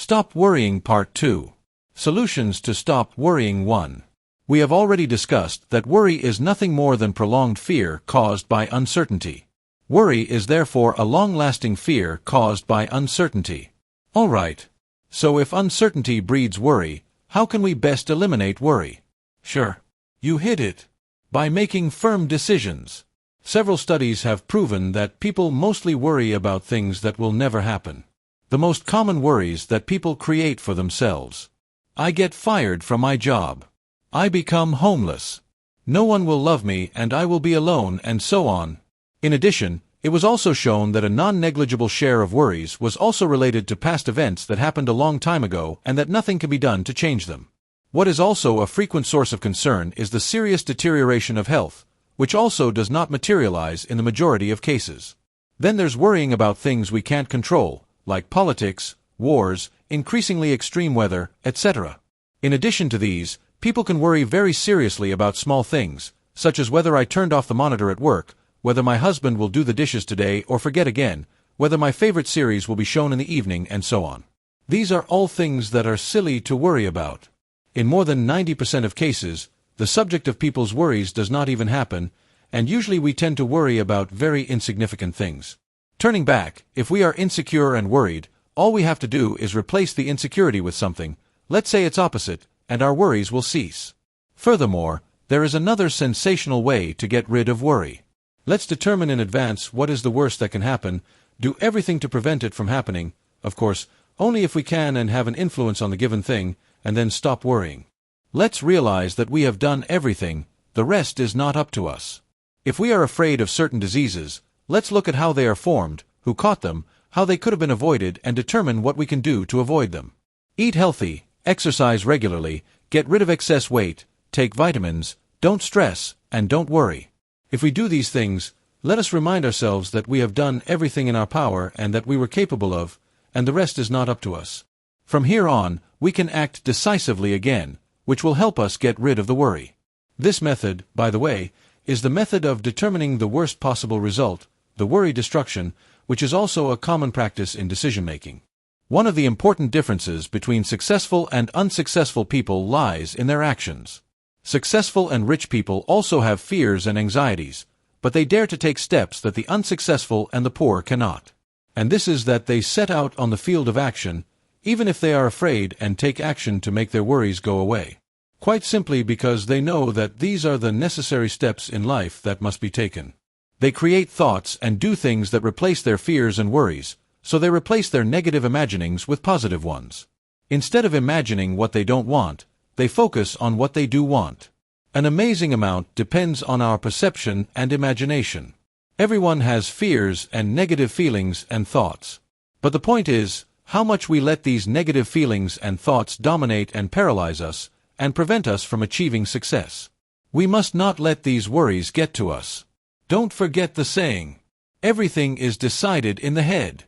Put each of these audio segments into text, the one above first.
Stop Worrying Part 2. Solutions to Stop Worrying 1. We have already discussed that worry is nothing more than prolonged fear caused by uncertainty. Worry is therefore a long-lasting fear caused by uncertainty. Alright. So if uncertainty breeds worry, how can we best eliminate worry? Sure. You hit it. By making firm decisions. Several studies have proven that people mostly worry about things that will never happen. The most common worries that people create for themselves. I get fired from my job. I become homeless. No one will love me and I will be alone, and so on. In addition, it was also shown that a non-negligible share of worries was also related to past events that happened a long time ago and that nothing can be done to change them. What is also a frequent source of concern is the serious deterioration of health, which also does not materialize in the majority of cases. Then there's worrying about things we can't control, like politics, wars, increasingly extreme weather, etc. In addition to these, people can worry very seriously about small things, such as whether I turned off the monitor at work, whether my husband will do the dishes today or forget again, whether my favorite series will be shown in the evening, and so on. These are all things that are silly to worry about. In more than 90% of cases, the subject of people's worries does not even happen, and usually we tend to worry about very insignificant things. Turning back, if we are insecure and worried, all we have to do is replace the insecurity with something, let's say its opposite, and our worries will cease. Furthermore, there is another sensational way to get rid of worry. Let's determine in advance what is the worst that can happen, do everything to prevent it from happening, of course, only if we can and have an influence on the given thing, and then stop worrying. Let's realize that we have done everything, the rest is not up to us. If we are afraid of certain diseases, let's look at how they are formed, who caught them, how they could have been avoided, and determine what we can do to avoid them. Eat healthy, exercise regularly, get rid of excess weight, take vitamins, don't stress, and don't worry. If we do these things, let us remind ourselves that we have done everything in our power and that we were capable of, and the rest is not up to us. From here on, we can act decisively again, which will help us get rid of the worry. This method, by the way, is the method of determining the worst possible result, the worry destruction, which is also a common practice in decision-making. One of the important differences between successful and unsuccessful people lies in their actions. Successful and rich people also have fears and anxieties, but they dare to take steps that the unsuccessful and the poor cannot. And this is that they set out on the field of action, even if they are afraid, and take action to make their worries go away. Quite simply because they know that these are the necessary steps in life that must be taken. They create thoughts and do things that replace their fears and worries, so they replace their negative imaginings with positive ones. Instead of imagining what they don't want, they focus on what they do want. An amazing amount depends on our perception and imagination. Everyone has fears and negative feelings and thoughts. But the point is, how much we let these negative feelings and thoughts dominate and paralyze us, and prevent us from achieving success. We must not let these worries get to us. Don't forget the saying, everything is decided in the head.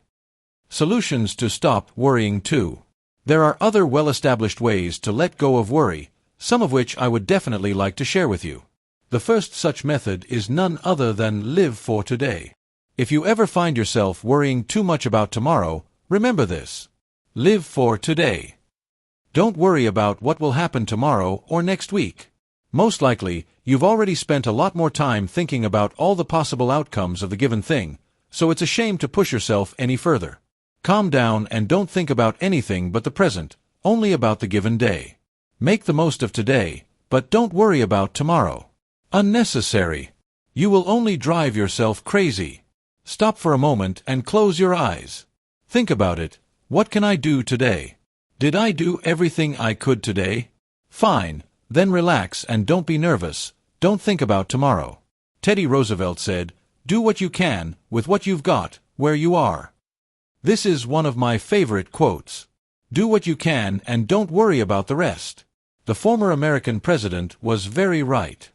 Solutions to Stop Worrying 2. There are other well-established ways to let go of worry, some of which I would definitely like to share with you. The first such method is none other than live for today. If you ever find yourself worrying too much about tomorrow, remember this. Live for today. Don't worry about what will happen tomorrow or next week. Most likely, you've already spent a lot more time thinking about all the possible outcomes of the given thing, so it's a shame to push yourself any further. Calm down and don't think about anything but the present, only about the given day. Make the most of today, but don't worry about tomorrow. Unnecessary. You will only drive yourself crazy. Stop for a moment and close your eyes. Think about it. What can I do today? Did I do everything I could today? Fine. Then relax and don't be nervous. Don't think about tomorrow. Teddy Roosevelt said, "Do what you can, with what you've got, where you are." This is one of my favorite quotes. Do what you can and don't worry about the rest. The former American president was very right.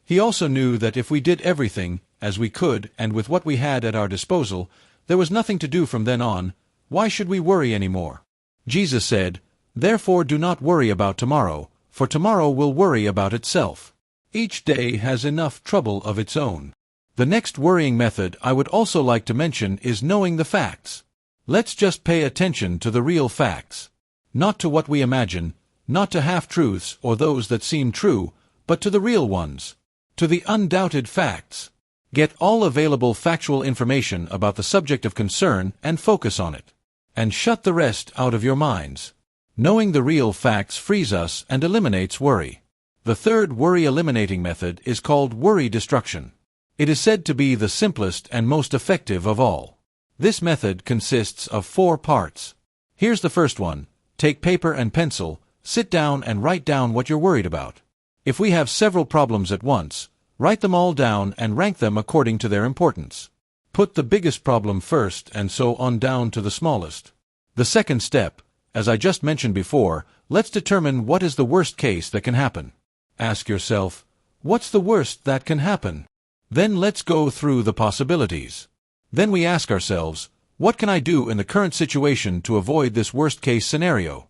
He also knew that if we did everything, as we could and with what we had at our disposal, there was nothing to do from then on. Why should we worry anymore? Jesus said, "Therefore do not worry about tomorrow, for tomorrow will worry about itself." Each day has enough trouble of its own. The next worrying method I would also like to mention is knowing the facts. Let's just pay attention to the real facts. Not to what we imagine, not to half-truths or those that seem true, but to the real ones. To the undoubted facts. Get all available factual information about the subject of concern and focus on it. And shut the rest out of your minds. Knowing the real facts frees us and eliminates worry. The third worry-eliminating method is called worry destruction. It is said to be the simplest and most effective of all. This method consists of 4 parts. Here's the first one. Take paper and pencil, sit down and write down what you're worried about. If we have several problems at once, write them all down and rank them according to their importance. Put the biggest problem first and so on down to the smallest. The second step, as I just mentioned before, let's determine what is the worst case that can happen. Ask yourself, what's the worst that can happen? Then let's go through the possibilities. Then we ask ourselves, what can I do in the current situation to avoid this worst-case scenario?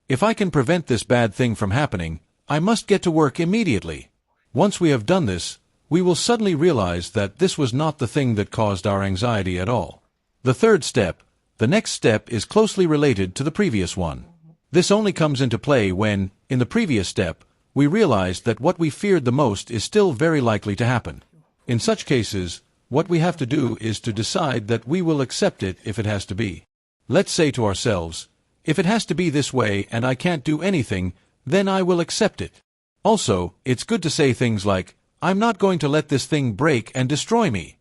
If I can prevent this bad thing from happening, I must get to work immediately. Once we have done this, we will suddenly realize that this was not the thing that caused our anxiety at all. The third step, the next step, is closely related to the previous one. This only comes into play when, in the previous step, we realized that what we feared the most is still very likely to happen. In such cases, what we have to do is to decide that we will accept it if it has to be. Let's say to ourselves, if it has to be this way and I can't do anything, then I will accept it. Also, it's good to say things like, I'm not going to let this thing break and destroy me.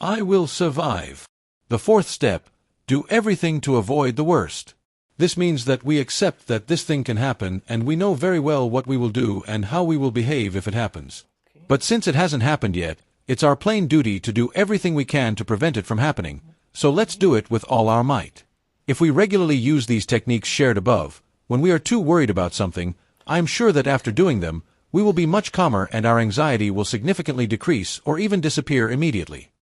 I will survive. The fourth step, do everything to avoid the worst. This means that we accept that this thing can happen and we know very well what we will do and how we will behave if it happens. But since it hasn't happened yet, it's our plain duty to do everything we can to prevent it from happening, so let's do it with all our might. If we regularly use these techniques shared above, when we are too worried about something, I am sure that after doing them, we will be much calmer and our anxiety will significantly decrease or even disappear immediately.